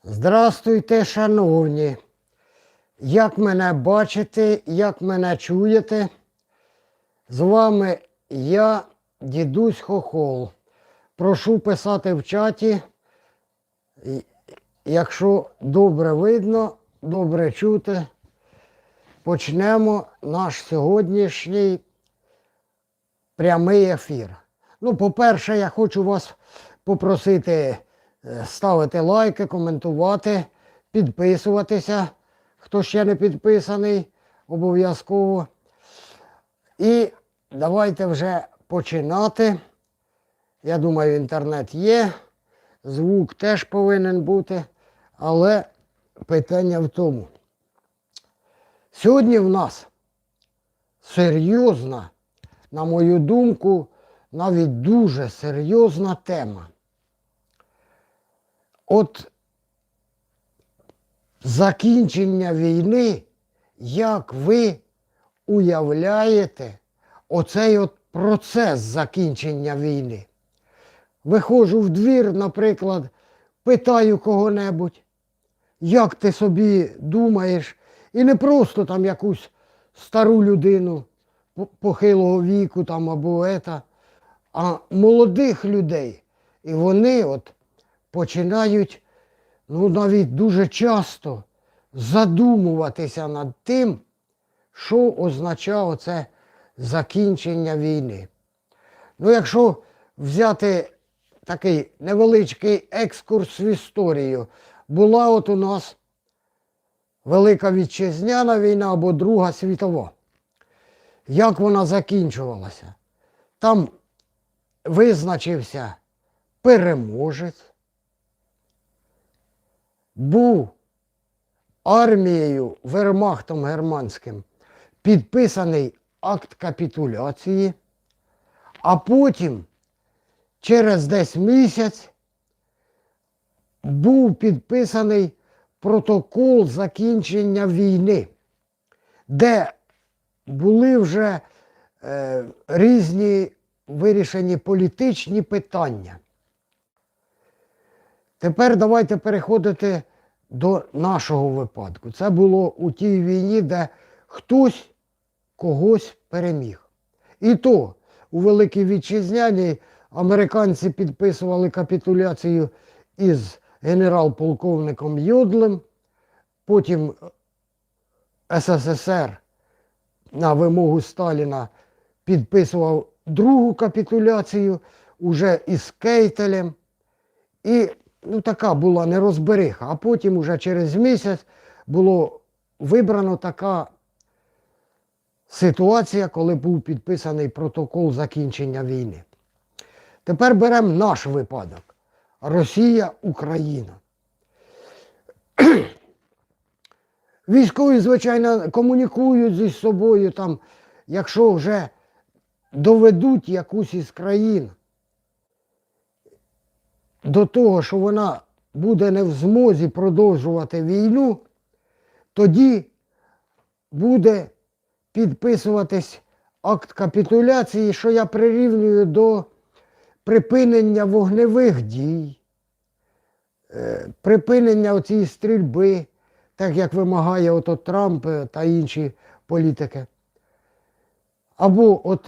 Здрастуйте, шановні! Як мене бачите, як мене чуєте? З вами я, дідусь Хохол. Прошу писати в чаті, якщо добре видно, добре чути. Почнемо наш сьогоднішній прямий ефір. По-перше, я хочу вас попросити ставити лайки, коментувати, підписуватися, хто ще не підписаний, обов'язково. І давайте вже починати. Я думаю, інтернет є, звук теж повинен бути, але питання в тому. Сьогодні в нас серйозна, на мою думку, навіть дуже серйозна тема. От закінчення війни, як ви уявляєте оцей от процес закінчення війни? Виходжу в двір, наприклад, питаю кого-небудь, як ти собі думаєш, і не просто там якусь стару людину похилого віку там або а молодих людей. І вони от починають, навіть дуже часто задумуватися над тим, що означає це закінчення війни. Якщо взяти такий невеличкий екскурс в історію, була от у нас Велика Вітчизняна війна або Друга світова. Як вона закінчувалася? Там визначився переможець, був армією, вермахтом германським, підписаний акт капітуляції, а потім, через десь місяць, був підписаний протокол закінчення війни, де були вже різні вирішені політичні питання. Тепер давайте переходити до нашого випадку. Це було у тій війні, де хтось когось переміг. І то у Великій Вітчизняній американці підписували капітуляцію із генерал-полковником Йодлем, потім СССР на вимогу Сталіна підписував другу капітуляцію уже із Кейтелем. І така була нерозбериха. А потім уже через місяць було вибрано така ситуація, коли був підписаний протокол закінчення війни. Тепер беремо наш випадок. Росія, Україна. Військові, звичайно, комунікують зі собою, там, якщо вже доведуть якусь із країн до того, що вона буде не в змозі продовжувати війну, тоді буде підписуватись акт капітуляції, що я прирівнюю до припинення вогневих дій, припинення оцієї стрільби, так як вимагає ото Трамп та інші політики. Або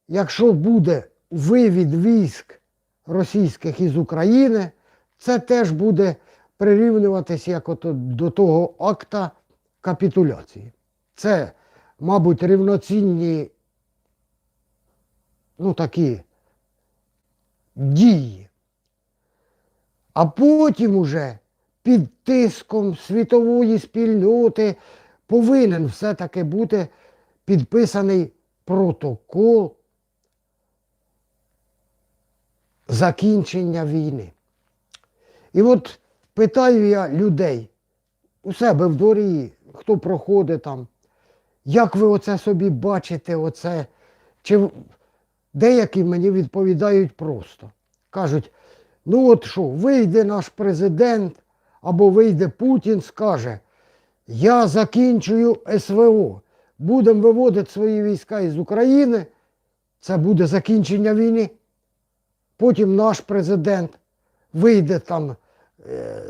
якщо буде вивід військ російських із України, це теж буде прирівнюватися як до того акта капітуляції. Це, мабуть, рівноцінні такі дії. А потім уже під тиском світової спільноти повинен все-таки бути підписаний протокол закінчення війни. І от питаю я людей у себе в дворі, хто проходить там, як ви оце собі бачите, оце? Чи деякі мені відповідають просто. Кажуть, вийде наш президент, або вийде Путін, скаже, я закінчую СВО, будемо виводити свої війська із України, це буде закінчення війни. Потім наш президент вийде там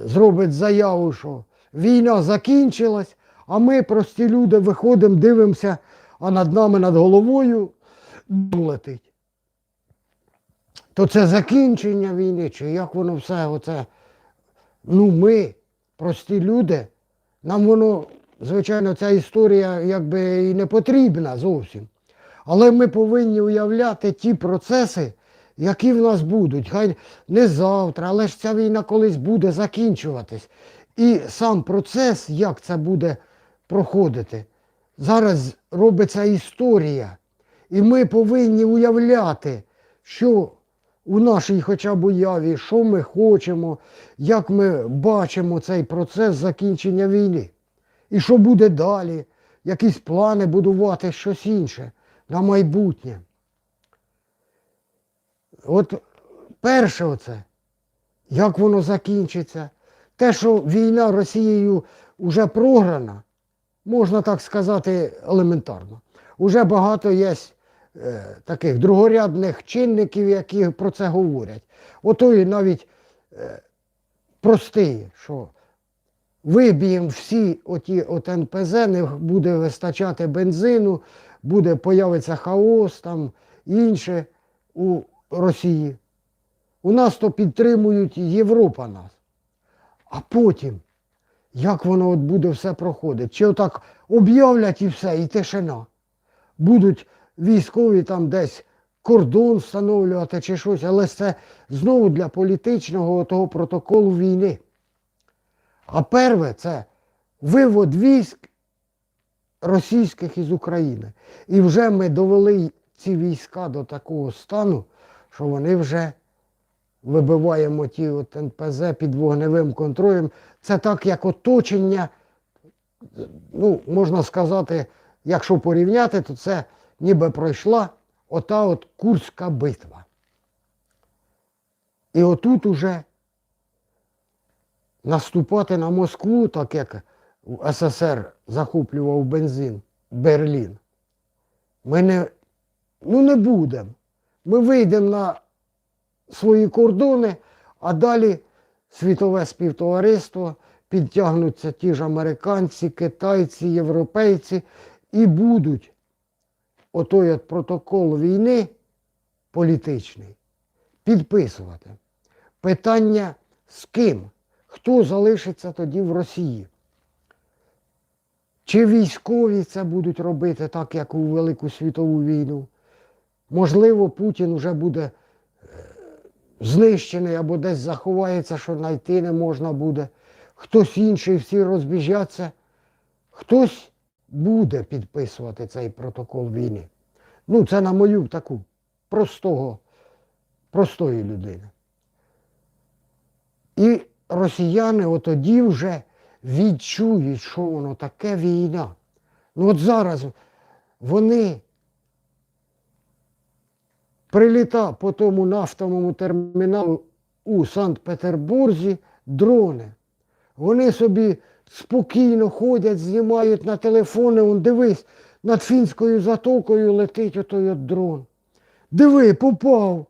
зробить заяву, що війна закінчилась, а ми, прості люди, виходимо, дивимося, а над нами, над головою летить. То це закінчення війни, чи як воно все оце. Ну ми, прості люди, нам воно, звичайно, ця історія якби і не потрібна зовсім. Але ми повинні уявляти ті процеси, які в нас будуть. Хай не завтра, але ж ця війна колись буде закінчуватись. І сам процес, як це буде проходити, зараз робиться історія. І ми повинні уявляти, що у нашій хоча б уяві, що ми хочемо, як ми бачимо цей процес закінчення війни. І що буде далі, якісь плани будувати, щось інше на майбутнє. От перше оце, як воно закінчиться. Те, що війна Росією вже програна, можна так сказати елементарно. Уже багато є таких другорядних чинників, які про це говорять. Ото і навіть простий, що виб'ємо всі от НПЗ, не буде вистачати бензину, появиться хаос, там інше у Росії. У нас то підтримують Європа нас. А потім, як воно от буде все проходити? Чи отак об'являть і все, і тишина? Будуть військові там десь кордон встановлювати чи щось, але це знову для політичного того протоколу війни. А перше – це вивод військ російських із України. І вже ми довели ці війська до такого стану, що вони вже вибиваємо ті от НПЗ під вогневим контролем. Це так, як оточення, ну, можна сказати, якщо порівняти, то це ніби пройшла ота от Курська битва. І отут уже наступати на Москву, так як СССР захоплював Берлін, ми не будемо. Ми вийдемо на свої кордони, а далі світове співтовариство, підтягнуться ті ж американці, китайці, європейці і будуть отой от протокол війни політичний підписувати. Питання з ким? Хто залишиться тоді в Росії? Чи військові це будуть робити так, як у Велику світову війну? Можливо, Путін вже буде знищений або десь заховається, що знайти не можна буде. Хтось інший, всі розбіжаться. Хтось буде підписувати цей протокол війни. Ну, це на мою таку простої людини. І росіяни отоді вже відчують, що воно таке війна. Ну от зараз вони прилітають по тому нафтовому терміналу у Санкт-Петербурзі дрони. Вони собі спокійно ходять, знімають на телефони, он дивись, над Фінською затокою летить отой от дрон. Диви, попав.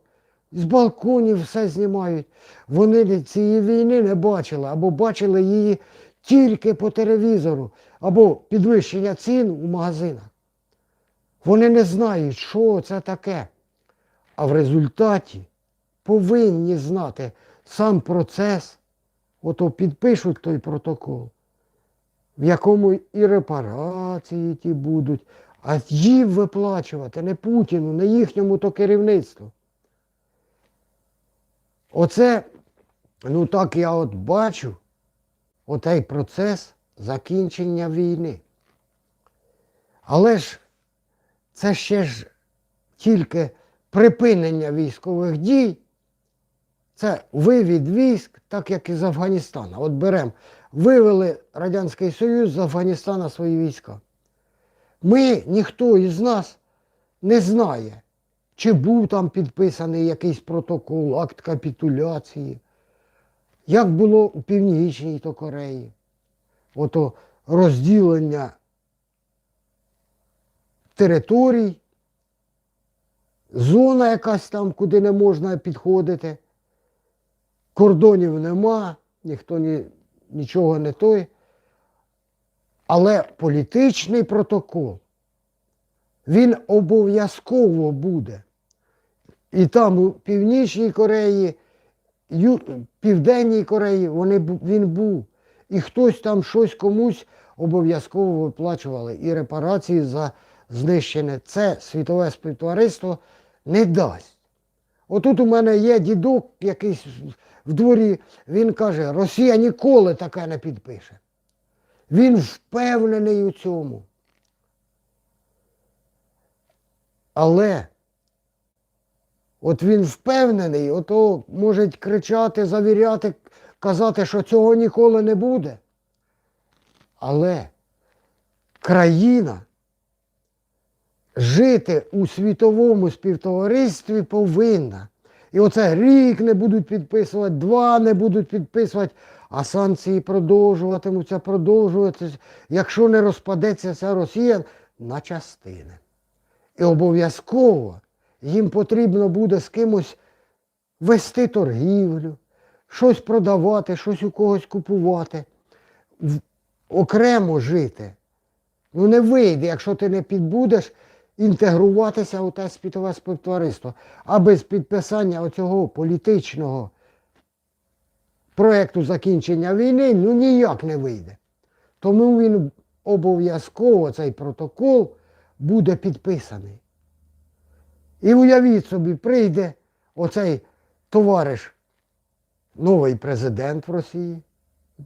З балконів все знімають. Вони цієї війни не бачили, або бачили її тільки по телевізору, або підвищення цін у магазинах. Вони не знають, що це таке. А в результаті повинні знати сам процес, ото підпишуть той протокол, в якому і репарації ті будуть, а їм виплачувати, не Путіну, не їхньому то керівництву. Оце, ну так я от бачу, отей процес закінчення війни. Але ж це ще ж тільки припинення військових дій, це вивід військ, так як і з Афганістана. От беремо, вивели Радянський Союз з Афганістана свої війська. Ніхто із нас не знає, чи був там підписаний якийсь протокол, акт капітуляції, як було у Північній Кореї. Ото розділення територій, зона якась там, куди не можна підходити, кордонів нема, ніхто нічого не той. Але політичний протокол, він обов'язково буде. І там у Північній Кореї, Південній Кореї він був. І хтось там щось комусь обов'язково виплачували. І репарації за знищене. Це світове співтовариство не дасть. Отут у мене є дідок якийсь в дворі, він каже, Росія ніколи таке не підпише. Він впевнений у цьому. Але от він впевнений, ото може кричати, завіряти, казати, що цього ніколи не буде. Але країна жити у світовому співтоваристві повинна. І оце рік не будуть підписувати, 2 не будуть підписувати, а санкції продовжуватися, якщо не розпадеться ця Росія на частини. І обов'язково їм потрібно буде з кимось вести торгівлю, щось продавати, щось у когось купувати, окремо жити. Ну не вийде, якщо ти не підбудеш інтегруватися у те світове співтовариство. А без підписання оцього політичного проєкту закінчення війни, ну ніяк не вийде. Тому він обов'язково, цей протокол, буде підписаний. І уявіть собі, прийде оцей товариш, новий президент в Росії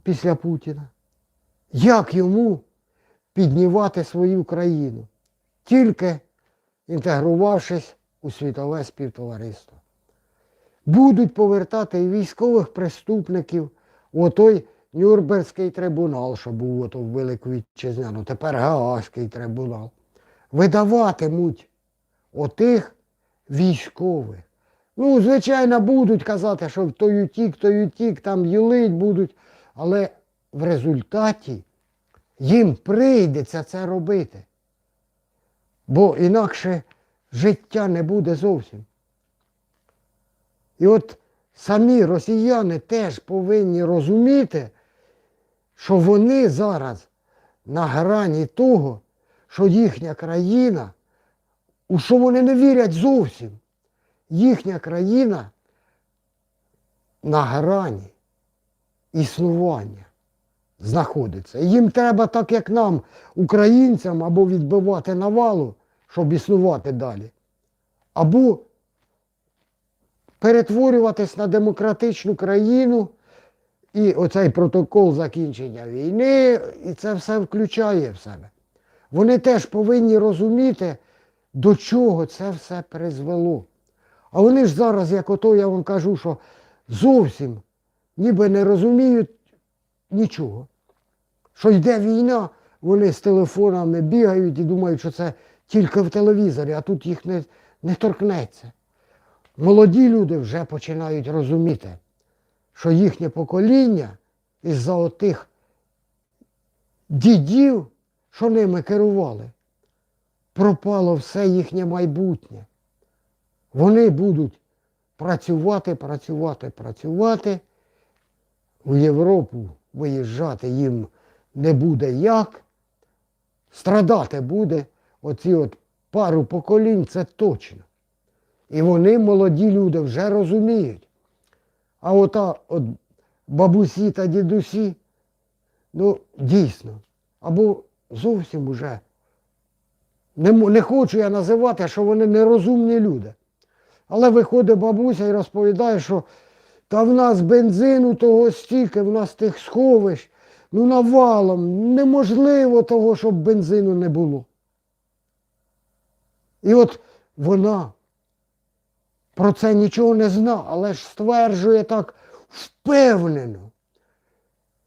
після Путіна. Як йому піднімати свою країну? Тільки інтегрувавшись у світове співтовариство. Будуть повертати і військових преступників у той Нюрнберзький трибунал, що був ото в Велику Вітчизняну, тепер Гаазький трибунал. Видаватимуть отих військових. Ну, звичайно, будуть казати, що той утік, там юлить будуть, але в результаті їм прийдеться це робити. Бо інакше життя не буде зовсім. І от самі росіяни теж повинні розуміти, що вони зараз на грані того, що їхня країна, у що вони не вірять зовсім, їхня країна на грані існування знаходиться. І їм треба, так як нам, українцям, або відбивати навалу, щоб існувати далі, або перетворюватись на демократичну країну, і оцей протокол закінчення війни, і це все включає в себе. Вони теж повинні розуміти, до чого це все призвело. А вони ж зараз, як ото я вам кажу, що зовсім ніби не розуміють нічого. Що йде війна, вони з телефонами бігають і думають, що це тільки в телевізорі, а тут їх не торкнеться. Молоді люди вже починають розуміти, що їхнє покоління із-за отих дідів, що ними керували, пропало все їхнє майбутнє. Вони будуть працювати, у Європу виїжджати їм не буде як, страдати буде оці от пару поколінь, це точно. І вони, молоді люди, вже розуміють. А от бабусі та дідусі, ну, дійсно, або зовсім уже, не хочу я називати, що вони нерозумні люди. Але виходить бабуся і розповідає, що та в нас бензину того стільки, в нас тих сховищ, ну навалом, неможливо того, щоб бензину не було. І от вона про це нічого не зна, але ж стверджує так впевнено.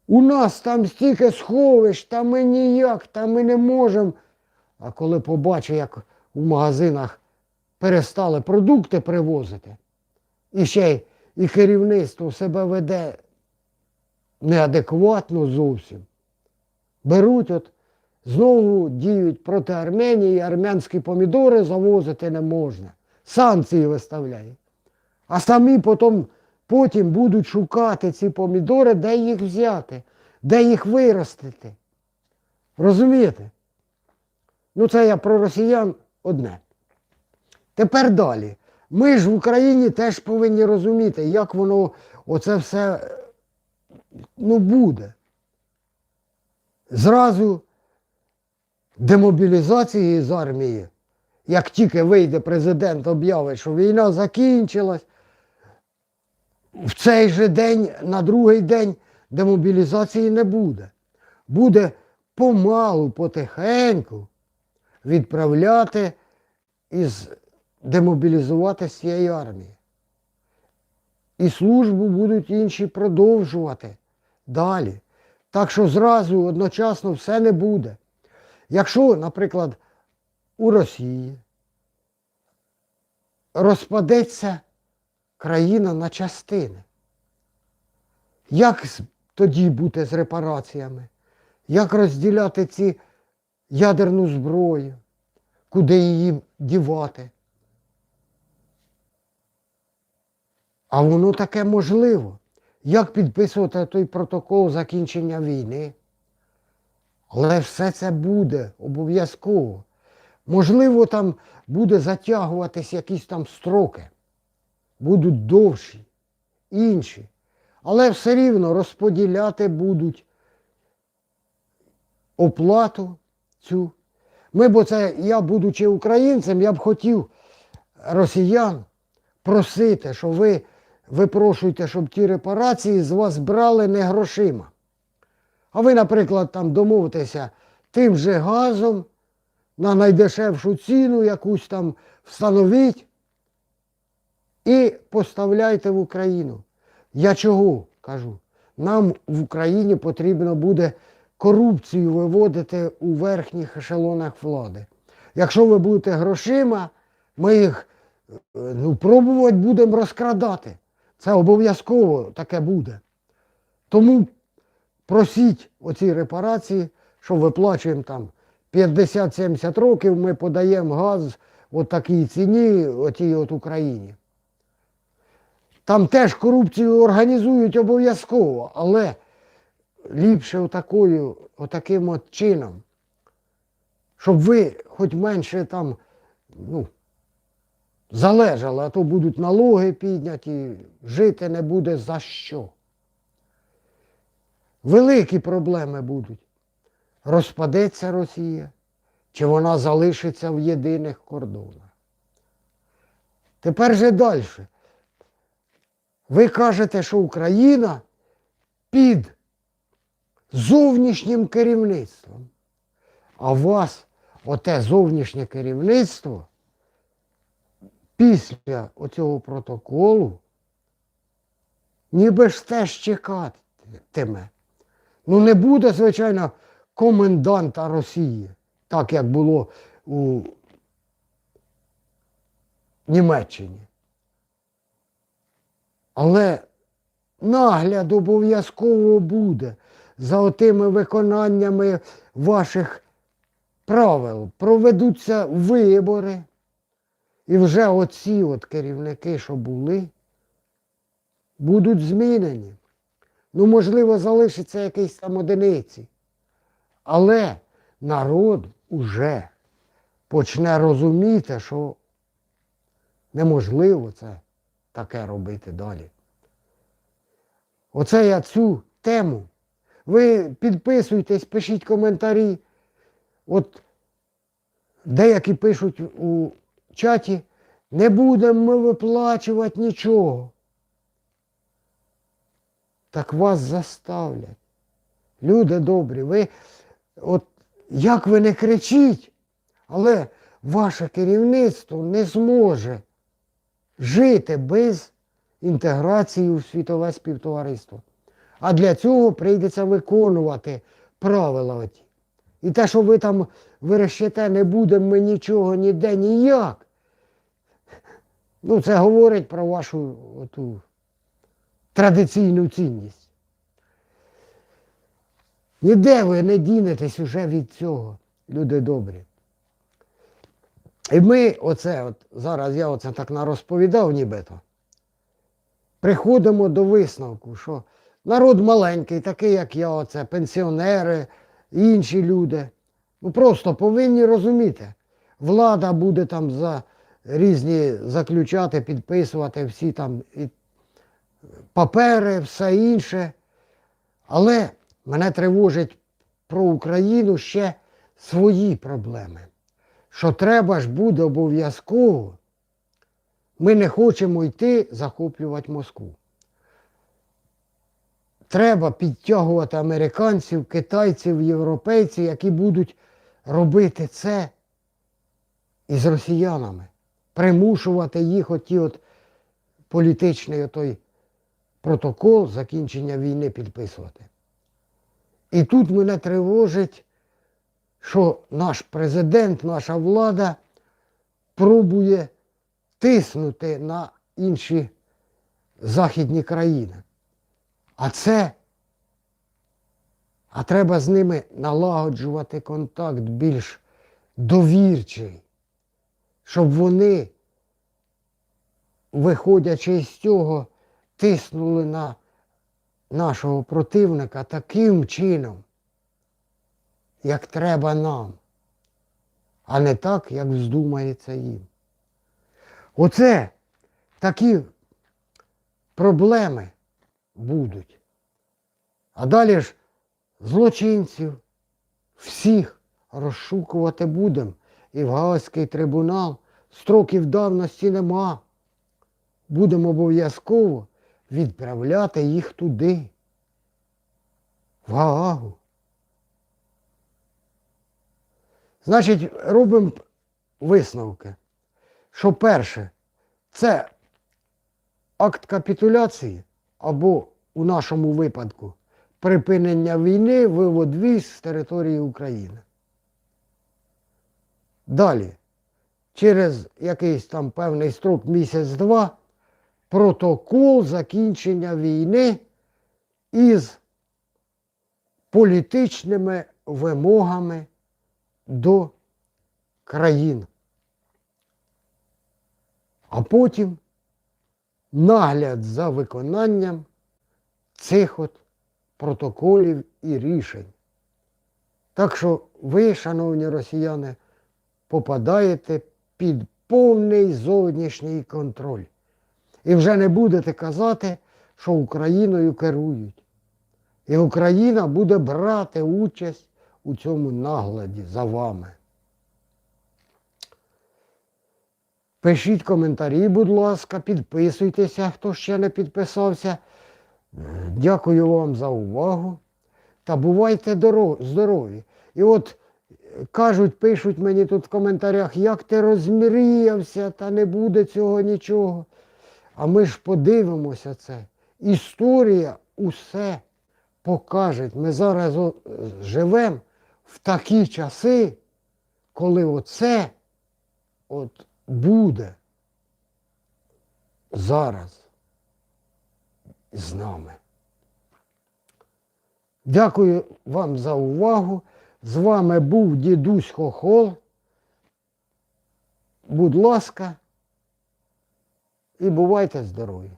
У нас там стільки сховищ, та ми ніяк, та ми не можемо. А коли побачить, як у магазинах перестали продукти привозити, і ще і керівництво себе веде неадекватно зовсім, беруть, знову діють проти Арменії, армянські помідори завозити не можна. Санкції виставляють. А самі потім потім будуть шукати ці помідори, де їх взяти, де їх виростити. Розумієте? Ну це я про росіян одне. Тепер далі. Ми ж в Україні теж повинні розуміти, як воно оце все буде. Зразу демобілізації з армії, як тільки вийде президент, об'явить, що війна закінчилась, в цей же день, на другий день демобілізації не буде. Буде помалу, потихеньку відправляти демобілізувати з цієї армії. І службу будуть інші продовжувати далі. Так що зразу, одночасно все не буде. Якщо, наприклад, у Росії розпадеться країна на частини, як тоді бути з репараціями? Як розділяти ці ядерну зброю? Куди її дівати? А воно таке можливо. Як підписувати той протокол закінчення війни? Але все це буде обов'язково. Можливо, там буде затягуватись якісь там строки. Будуть довші, інші. Але все рівно розподіляти будуть оплату цю. Я, будучи українцем, я б хотів росіян просити, що ви випрошуєте, щоб ті репарації з вас брали не грошима. А ви, наприклад, там домовитеся тим же газом на найдешевшу ціну якусь там встановіть і поставляйте в Україну. Я чого кажу? Нам в Україні потрібно буде корупцію виводити у верхніх ешелонах влади. Якщо ви будете грошима, ми їх пробувати будемо розкрадати. Це обов'язково таке буде. Тому просіть оці репарації, що виплачуємо там 50-70 років, ми подаємо газ от такій ціні, отій от Україні. Там теж корупцію організують обов'язково, але ліпше отаким от чином, щоб ви хоч менше там, залежали, а то будуть налоги підняті, жити не буде за що. Великі проблеми будуть. Розпадеться Росія, чи вона залишиться в єдиних кордонах. Тепер же далі. Ви кажете, що Україна під зовнішнім керівництвом. А у вас оте зовнішнє керівництво після оцього протоколу ніби ж теж чекатиме. Не буде, звичайно, коменданта Росії, так як було у Німеччині. Але нагляд обов'язково буде за отими виконаннями ваших правил. Проведуться вибори. І вже оці от керівники, що були, будуть змінені. Можливо, залишиться якісь там одиниці. Але народ уже почне розуміти, що неможливо це таке робити далі. Оце я цю тему. Ви підписуйтесь, пишіть коментарі. От деякі пишуть у чаті, не будемо ми виплачувати нічого. Так вас заставлять. Люди добрі, як ви не кричіть, але ваше керівництво не зможе жити без інтеграції у світове співтовариство. А для цього прийдеться виконувати правила оті. І те, що ви там верещите, не будемо ми нічого, ніде, ніяк. Це говорить про вашу оту традиційну цінність. Ніде ви не дінетесь уже від цього, люди добрі. І ми зараз я так нарозповідав нібито. приходимо до висновку, що народ маленький, такий, як я, оце, пенсіонери, інші люди, ну просто повинні розуміти, влада буде там за різні заключати, підписувати всі там і папери, все інше. Але мене тривожить про Україну ще свої проблеми. Що треба ж буде обов'язково, ми не хочемо йти захоплювати Москву. Треба підтягувати американців, китайців, європейців, які будуть робити це із росіянами. Примушувати їх от політичний той протокол закінчення війни підписувати. І тут мене тривожить, що наш президент, наша влада пробує тиснути на інші західні країни. А треба з ними налагоджувати контакт більш довірчий, щоб вони, виходячи з цього, тиснули на нашого противника таким чином, як треба нам, а не так, як вздумається їм. Оце такі проблеми будуть. А далі ж злочинців всіх розшукувати будемо. І в Гаазький трибунал строків давності нема. Будемо обов'язково відправляти їх туди, в Гаагу. Значить, робимо висновки, що перше, це акт капітуляції, або у нашому випадку припинення війни, вивод військ з території України. Далі, через якийсь там певний строк, місяць-два, протокол закінчення війни із політичними вимогами до країн. А потім нагляд за виконанням цих протоколів і рішень. Так що ви, шановні росіяни, попадаєте під повний зовнішній контроль. І вже не будете казати, що Україною керують. І Україна буде брати участь у цьому нагляді за вами. Пишіть коментарі, будь ласка, підписуйтеся, хто ще не підписався. Дякую вам за увагу. Та бувайте здорові. І от кажуть, пишуть мені тут в коментарях, як ти розмріявся, та не буде цього нічого. А ми ж подивимося це. Історія усе покаже. Ми зараз живемо в такі часи, коли оце буде зараз з нами. Дякую вам за увагу. З вами був дідусь Хохол. Будь ласка, і бувайте здорові!